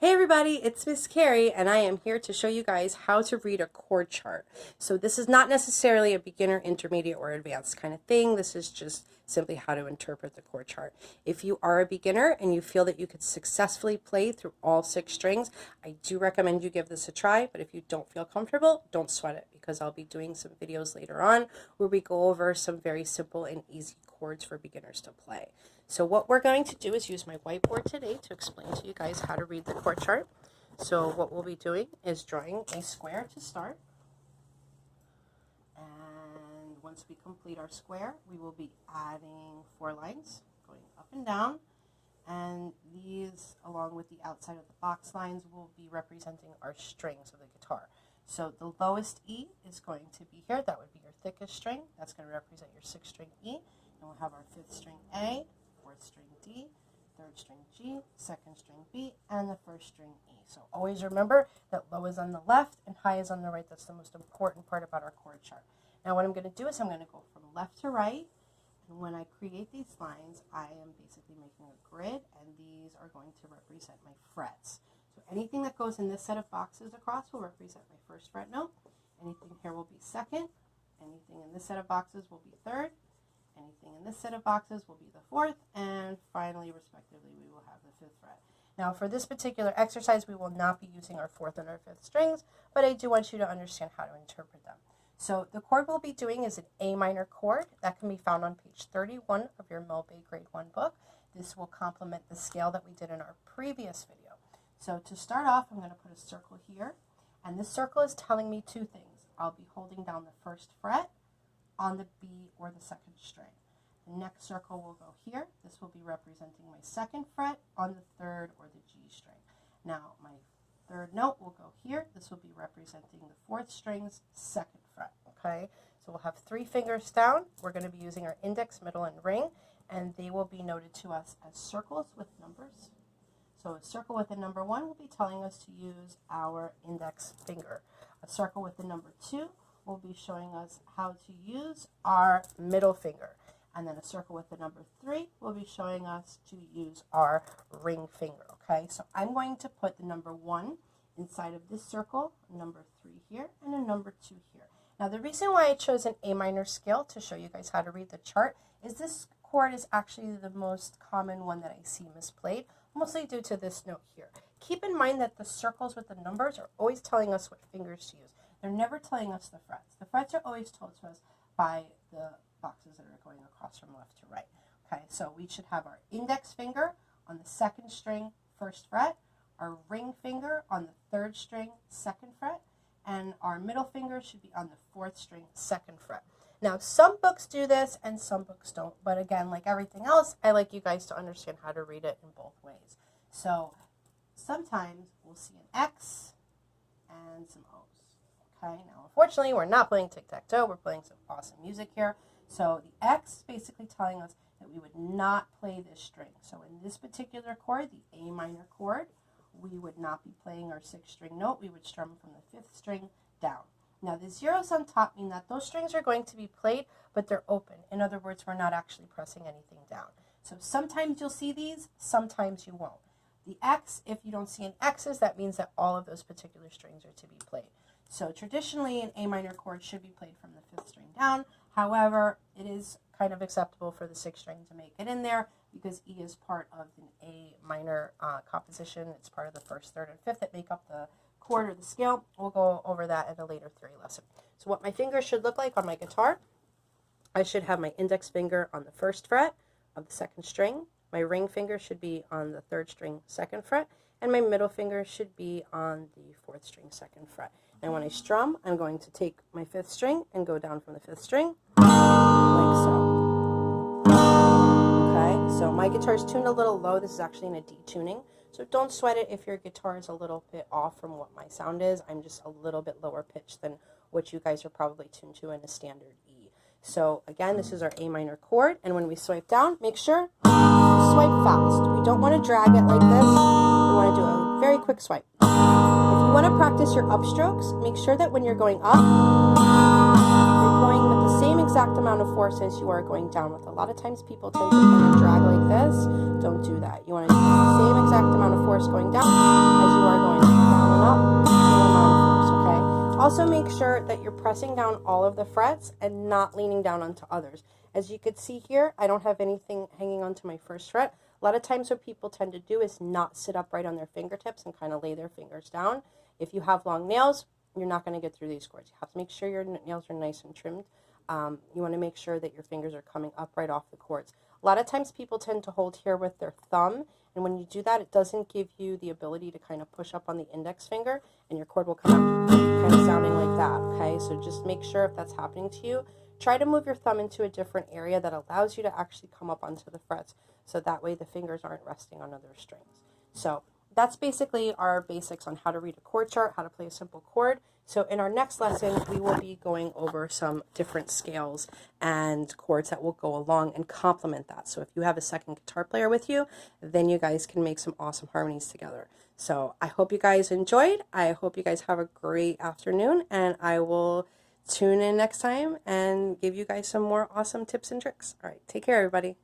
Hey everybody, it's Miss Carrie and I am here to show you guys how to read a chord chart. So this is not necessarily a beginner, intermediate, or advanced kind of thing. This is just simply how to interpret the chord chart. If you are a beginner and you feel that you could successfully play through all 6 strings, I do recommend you give this a try, but if you don't feel comfortable, don't sweat it because I'll be doing some videos later on where we go over some very simple and easy chords for beginners to play. So what we're going to do is use my whiteboard today to explain to you guys how to read the chord chart. So what we'll be doing is drawing a square to start. And once we complete our square, we will be adding 4 lines going up and down. And these, along with the outside of the box lines, will be representing our strings of the guitar. So the lowest E is going to be here. That would be your thickest string. That's going to represent your 6th string E. And we'll have our 5th string A, 4th string D, 3rd string G, 2nd string B, and the 1st string E. So always remember that low is on the left and high is on the right. That's the most important part about our chord chart. Now what I'm going to do is I'm going to go from left to right. And when I create these lines, I am basically making a grid, and these are going to represent my frets. So anything that goes in this set of boxes across will represent my 1st fret note. Anything here will be 2nd. Anything in this set of boxes will be 3rd. Anything in this set of boxes will be the 4th, and finally, respectively, we will have the 5th fret. Now, for this particular exercise, we will not be using our 4th and our 5th strings, but I do want you to understand how to interpret them. So the chord we'll be doing is an A minor chord. That can be found on page 31 of your Melbay Grade 1 book. This will complement the scale that we did in our previous video. So to start off, I'm going to put a circle here, and this circle is telling me 2 things. I'll be holding down the 1st fret on the B or the 2nd string. The next circle will go here. This will be representing my 2nd fret on the 3rd or the G string. Now my 3rd note will go here. This will be representing the 4th string's 2nd fret. Okay, so we'll have 3 fingers down. We're going to be using our index, middle, and ring, and they will be noted to us as circles with numbers. So a circle with the number 1 will be telling us to use our index finger. A circle with the number 2 will be showing us how to use our middle finger. And then a circle with the number 3 will be showing us to use our ring finger. Okay, so I'm going to put the number 1 inside of this circle, number 3 here, and a number 2 here. Now the reason why I chose an A minor scale to show you guys how to read the chart is this chord is actually the most common one that I see misplayed, mostly due to this note here. Keep in mind that the circles with the numbers are always telling us what fingers to use. They're never telling us the frets. The frets are always told to us by the boxes that are going across from left to right. Okay, so we should have our index finger on the 2nd string, 1st fret, our ring finger on the 3rd string, 2nd fret, and our middle finger should be on the 4th string, 2nd fret. Now, some books do this and some books don't, but again, like everything else, I like you guys to understand how to read it in both ways. So sometimes we'll see an X and some O's. Okay, now unfortunately we're not playing tic-tac-toe, we're playing some awesome music here. So the X is basically telling us that we would not play this string. So in this particular chord, the A minor chord, we would not be playing our 6th string note, we would strum from the 5th string down. Now the zeros on top mean that those strings are going to be played, but they're open. In other words, we're not actually pressing anything down. So sometimes you'll see these, sometimes you won't. The X, if you don't see an X's, that means that all of those particular strings are to be played. So traditionally, an A minor chord should be played from the 5th string down. However, it is kind of acceptable for the 6th string to make it in there because E is part of an A minor composition. It's part of the 1st, 3rd, and 5th that make up the chord or the scale. We'll go over that in a later theory lesson. So what my fingers should look like on my guitar, I should have my index finger on the 1st fret of the 2nd string. My ring finger should be on the 3rd string, 2nd fret, and my middle finger should be on the 4th string, 2nd fret. And when I strum, I'm going to take my 5th string and go down from the 5th string, like so. Okay, so my guitar is tuned a little low. This is actually in a D tuning. So don't sweat it if your guitar is a little bit off from what my sound is. I'm just a little bit lower pitched than what you guys are probably tuned to in a standard E. So again, this is our A minor chord. And when we swipe down, make sure you swipe fast. We don't want to drag it like this. We want to do a very quick swipe. If you want to practice your upstrokes, make sure that when you're going up, you're going with the same exact amount of force as you are going down with. A lot of times people tend to kind of drag like this. Don't do that. You want to do the same exact amount of force going down as you Also make sure that you're pressing down all of the frets and not leaning down onto others. As you could see here, I don't have anything hanging onto my first fret. A lot of times what people tend to do is not sit upright on their fingertips and kind of lay their fingers down. If you have long nails, you're not going to get through these chords. You have to make sure your nails are nice and trimmed. You want to make sure that your fingers are coming upright off the chords. A lot of times people tend to hold here with their thumb, and when you do that, it doesn't give you the ability to kind of push up on the index finger, and your chord will come out kind of sounding like that, okay? So just make sure if that's happening to you, try to move your thumb into a different area that allows you to actually come up onto the frets, so that way the fingers aren't resting on other strings. So that's basically our basics on how to read a chord chart, how to play a simple chord. So in our next lesson, we will be going over some different scales and chords that will go along and complement that. So if you have a second guitar player with you, then you guys can make some awesome harmonies together. So I hope you guys enjoyed. I hope you guys have a great afternoon, and I will tune in next time and give you guys some more awesome tips and tricks. All right, take care, everybody.